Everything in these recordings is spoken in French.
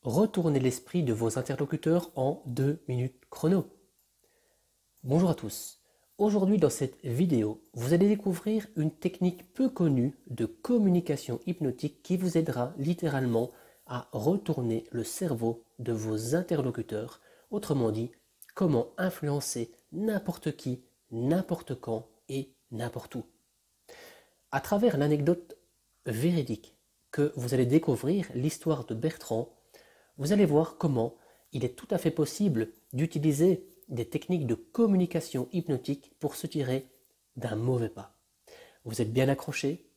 retourner l'esprit de vos interlocuteurs en 2 minutes chrono. Bonjour à tous. Aujourd'hui dans cette vidéo, vous allez découvrir une technique peu connue de communication hypnotique qui vous aidera littéralement à retourner le cerveau de vos interlocuteurs. Autrement dit, comment influencer n'importe qui, n'importe quand et n'importe où. À travers l'anecdote véridique que vous allez découvrir, l'histoire de Bertrand, vous allez voir comment il est tout à fait possible d'utiliser des techniques de communication hypnotique pour se tirer d'un mauvais pas. Vous êtes bien accrochés?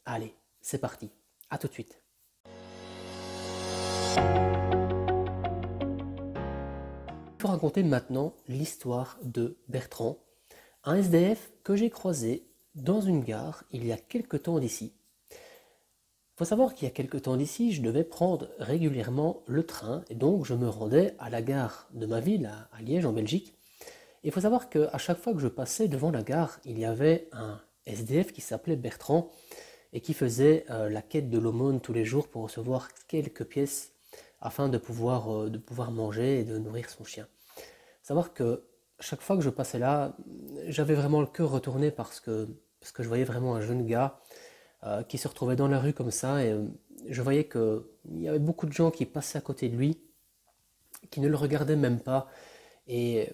Allez, c'est parti. À tout de suite. Je vais vous raconter maintenant l'histoire de Bertrand, un SDF que j'ai croisé dans une gare il y a quelque temps d'ici. Il faut savoir qu'il y a quelque temps d'ici, je devais prendre régulièrement le train et donc je me rendais à la gare de ma ville, à Liège en Belgique. Et il faut savoir qu'à chaque fois que je passais devant la gare, il y avait un SDF qui s'appelait Bertrand et qui faisait la quête de l'aumône tous les jours pour recevoir quelques pièces afin de pouvoir manger et de nourrir son chien. Il faut savoir que chaque fois que je passais là, j'avais vraiment le cœur retourné parce que je voyais vraiment un jeune gars qui se retrouvait dans la rue comme ça et je voyais qu'il y avait beaucoup de gens qui passaient à côté de lui, qui ne le regardaient même pas et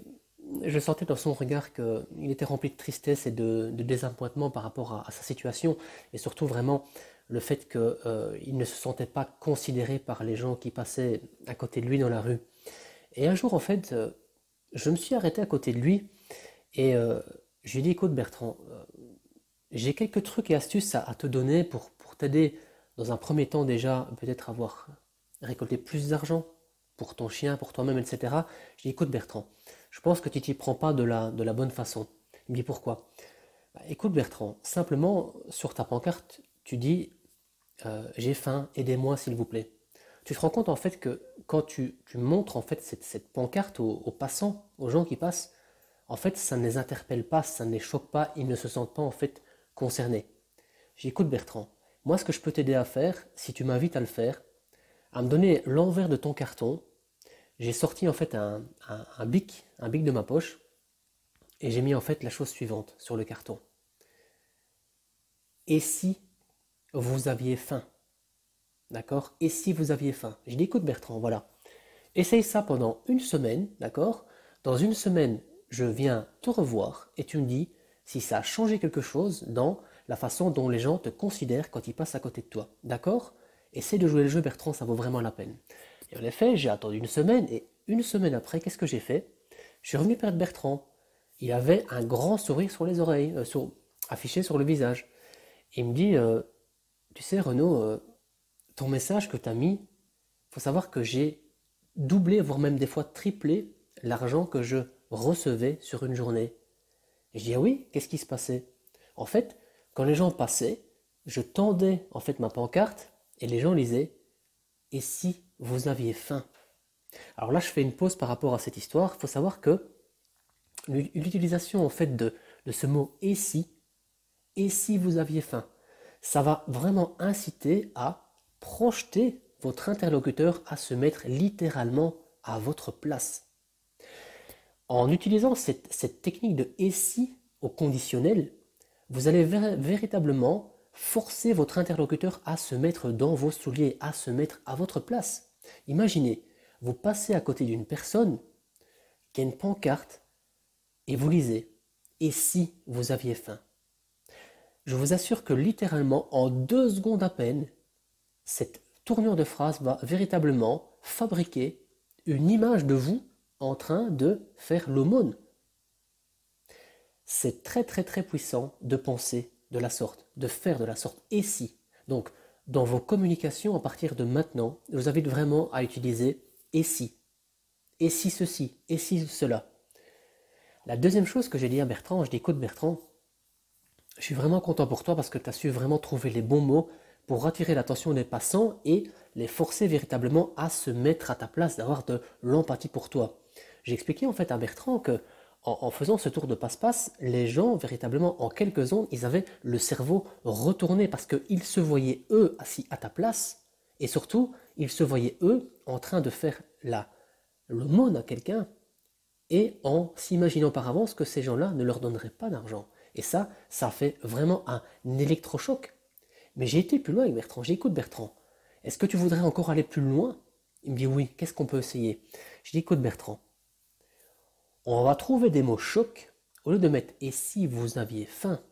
je sentais dans son regard qu'il était rempli de tristesse et de désappointement par rapport à sa situation et surtout vraiment le fait qu'il ne se sentait pas considéré par les gens qui passaient à côté de lui dans la rue. Et un jour en fait, je me suis arrêté à côté de lui et je lui ai dit: écoute Bertrand, j'ai quelques trucs et astuces à te donner pour t'aider dans un premier temps déjà peut-être avoir récolté plus d'argent pour ton chien, pour toi-même, etc. Je dis: écoute Bertrand, je pense que tu t'y prends pas de la bonne façon. Il me dit: pourquoi? Écoute Bertrand, simplement sur ta pancarte, tu dis j'ai faim, aidez-moi s'il vous plaît. Tu te rends compte en fait que quand tu montres en fait cette pancarte aux passants, aux gens qui passent, en fait ça ne les interpelle pas, ça ne les choque pas, ils ne se sentent pas en fait concernés. J'ai dit: écoute Bertrand, moi ce que je peux t'aider à faire, si tu m'invites à le faire, à me donner l'envers de ton carton. J'ai sorti en fait un bic de ma poche et j'ai mis en fait la chose suivante sur le carton. Et si vous aviez faim? D'accord? Et si vous aviez faim? J'ai dit: écoute Bertrand, voilà. Essaye ça pendant une semaine, d'accord? Dans une semaine, je viens te revoir et tu me dis si ça a changé quelque chose dans la façon dont les gens te considèrent quand ils passent à côté de toi. D'accord? Essaye de jouer le jeu Bertrand, ça vaut vraiment la peine. Et en effet, j'ai attendu une semaine et une semaine après, qu'est-ce que j'ai fait? Je suis revenu vers Bertrand. Il avait un grand sourire sur les oreilles, affiché sur le visage. Et il me dit: tu sais Renaud, ton message que tu as mis, il faut savoir que j'ai doublé, voire même des fois triplé l'argent que je recevais sur une journée. Et je dis: ah oui, qu'est-ce qui se passait? En fait, quand les gens passaient, je tendais en fait ma pancarte et les gens lisaient: et si vous aviez faim? Alors là, je fais une pause par rapport à cette histoire. Il faut savoir que l'utilisation en fait de ce mot et si vous aviez faim, ça va vraiment inciter à projeter votre interlocuteur à se mettre littéralement à votre place. En utilisant cette technique de et si au conditionnel, vous allez véritablement forcer votre interlocuteur à se mettre dans vos souliers, à se mettre à votre place. Imaginez, vous passez à côté d'une personne qui a une pancarte et vous lisez « Et si vous aviez faim ?» Je vous assure que littéralement, en 2 secondes à peine, cette tournure de phrase va véritablement fabriquer une image de vous en train de faire l'aumône. C'est très très très puissant de penser de la sorte, de faire de la sorte. Et si? Donc, dans vos communications à partir de maintenant, je vous invite vraiment à utiliser et si ceci, et si cela. La deuxième chose que j'ai dit à Bertrand, je dis: écoute Bertrand, je suis vraiment content pour toi parce que tu as su vraiment trouver les bons mots pour attirer l'attention des passants et les forcer véritablement à se mettre à ta place, d'avoir de l'empathie pour toi. J'ai expliqué en fait à Bertrand que en faisant ce tour de passe-passe, les gens, véritablement, en quelques secondes, ils avaient le cerveau retourné parce qu'ils se voyaient, eux, assis à ta place et surtout, ils se voyaient eux en train de faire l'aumône à quelqu'un et en s'imaginant par avance que ces gens-là ne leur donneraient pas d'argent. Et ça fait vraiment un électrochoc. Mais j'ai été plus loin avec Bertrand, j'écoute Bertrand. Est-ce que tu voudrais encore aller plus loin? Il me dit oui, qu'est-ce qu'on peut essayer? Je dis écoute Bertrand, on va trouver des mots chocs, au lieu de mettre et si vous aviez faim.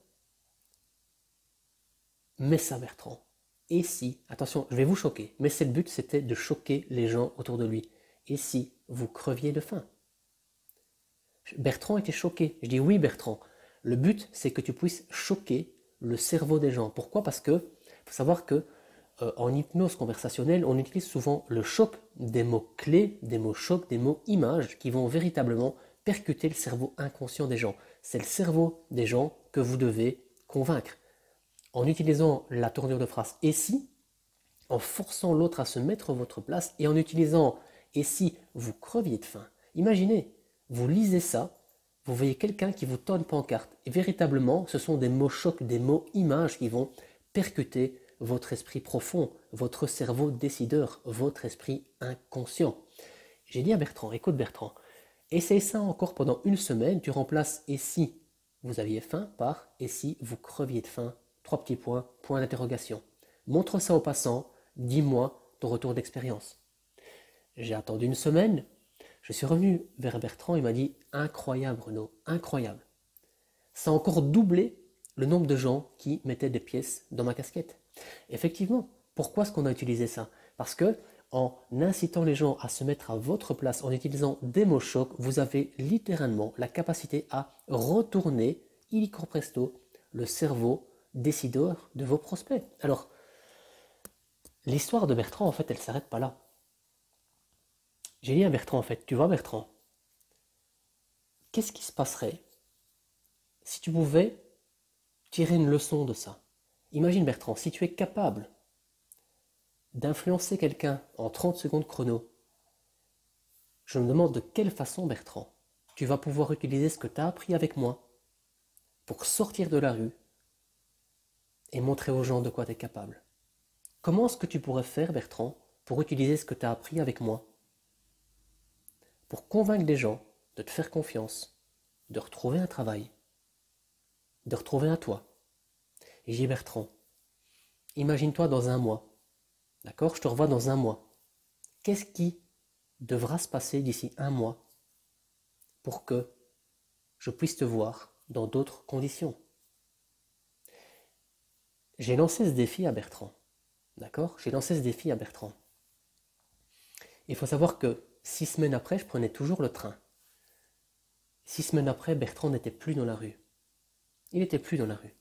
Mais ça Bertrand, et si, attention, je vais vous choquer, mais c'est le but, c'était de choquer les gens autour de lui. Et si vous creviez de faim? Bertrand était choqué. Je dis oui Bertrand, le but c'est que tu puisses choquer le cerveau des gens. Pourquoi? Parce que faut savoir que en hypnose conversationnelle, on utilise souvent le choc des mots clés, des mots chocs, des mots images qui vont véritablement percuter le cerveau inconscient des gens. C'est le cerveau des gens que vous devez convaincre. En utilisant la tournure de phrase et si, en forçant l'autre à se mettre à votre place et en utilisant et si vous creviez de faim. Imaginez, vous lisez ça, vous voyez quelqu'un qui vous tend une pancarte et véritablement ce sont des mots chocs, des mots images qui vont percuter votre esprit profond, votre cerveau décideur, votre esprit inconscient. J'ai dit à Bertrand, écoute Bertrand, essaye ça encore pendant une semaine, tu remplaces et si vous aviez faim par et si vous creviez de faim, 3 petits points, point d'interrogation. Montre ça aux passants, dis-moi ton retour d'expérience. J'ai attendu une semaine, je suis revenu vers Bertrand, il m'a dit incroyable Renaud, incroyable. Ça a encore doublé le nombre de gens qui mettaient des pièces dans ma casquette. Effectivement, pourquoi est-ce qu'on a utilisé ça? Parce que en incitant les gens à se mettre à votre place, en utilisant des mots chocs, vous avez littéralement la capacité à retourner, illico presto, le cerveau décideur de vos prospects. Alors, l'histoire de Bertrand, en fait, elle ne s'arrête pas là. J'ai dit à Bertrand, en fait, tu vois Bertrand, qu'est-ce qui se passerait si tu pouvais tirer une leçon de ça? Imagine Bertrand, si tu es capable d'influencer quelqu'un en 30 secondes chrono, je me demande de quelle façon Bertrand, tu vas pouvoir utiliser ce que tu as appris avec moi pour sortir de la rue et montrer aux gens de quoi tu es capable. Comment est-ce que tu pourrais faire Bertrand pour utiliser ce que tu as appris avec moi pour convaincre les gens de te faire confiance, de retrouver un travail, de retrouver un toit? Et j'ai dit Bertrand, imagine-toi dans un mois, d'accord? Je te revois dans un mois. Qu'est-ce qui devra se passer d'ici un mois pour que je puisse te voir dans d'autres conditions? J'ai lancé ce défi à Bertrand, d'accord? J'ai lancé ce défi à Bertrand. Il faut savoir que 6 semaines après, je prenais toujours le train. 6 semaines après, Bertrand n'était plus dans la rue. Il n'était plus dans la rue.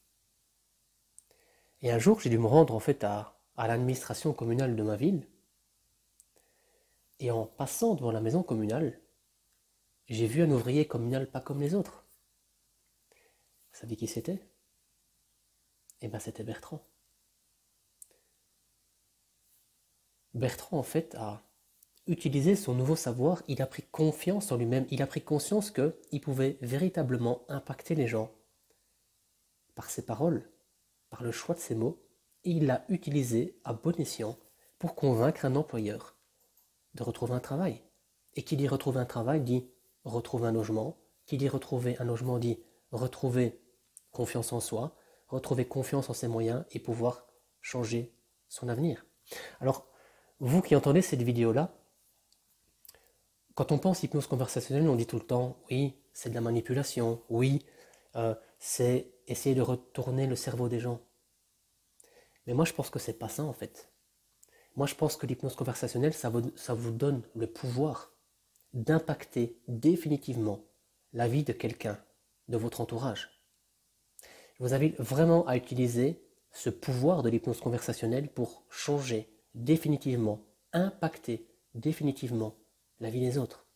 Et un jour, j'ai dû me rendre en fait à l'administration communale de ma ville. Et en passant devant la maison communale, j'ai vu un ouvrier communal pas comme les autres. Vous savez qui c'était? Eh bien, c'était Bertrand. Bertrand, en fait, a utilisé son nouveau savoir, il a pris confiance en lui-même, il a pris conscience qu'il pouvait véritablement impacter les gens par ses paroles, par le choix de ses mots, et il l'a utilisé à bon escient pour convaincre un employeur de retrouver un travail. Et qui dit retrouver un travail dit retrouver un logement, qui dit retrouver un logement dit retrouver confiance en soi, retrouver confiance en ses moyens et pouvoir changer son avenir. Alors, vous qui entendez cette vidéo-là, quand on pense hypnose conversationnelle, on dit tout le temps, oui, c'est de la manipulation, oui, c'est essayer de retourner le cerveau des gens. Mais moi, je pense que c'est pas ça, en fait. Moi, je pense que l'hypnose conversationnelle, ça vous donne le pouvoir d'impacter définitivement la vie de quelqu'un, de votre entourage. Je vous invite vraiment à utiliser ce pouvoir de l'hypnose conversationnelle pour changer définitivement, impacter définitivement la vie des autres.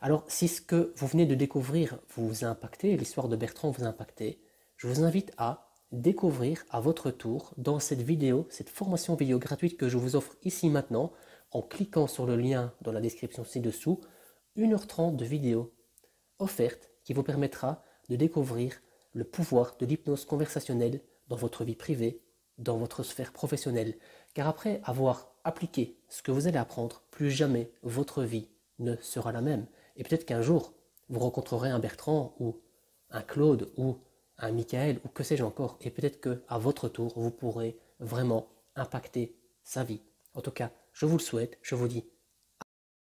Alors, si ce que vous venez de découvrir vous a impacté, l'histoire de Bertrand vous a impacté, je vous invite à découvrir à votre tour dans cette vidéo, cette formation vidéo gratuite que je vous offre ici maintenant, en cliquant sur le lien dans la description ci-dessous, 1h30 de vidéo offerte qui vous permettra de découvrir le pouvoir de l'hypnose conversationnelle dans votre vie privée, dans votre sphère professionnelle. Car après avoir appliquez ce que vous allez apprendre, plus jamais votre vie ne sera la même. Et peut-être qu'un jour, vous rencontrerez un Bertrand ou un Claude ou un Michael ou que sais-je encore. Et peut-être qu'à votre tour, vous pourrez vraiment impacter sa vie. En tout cas, je vous le souhaite. Je vous dis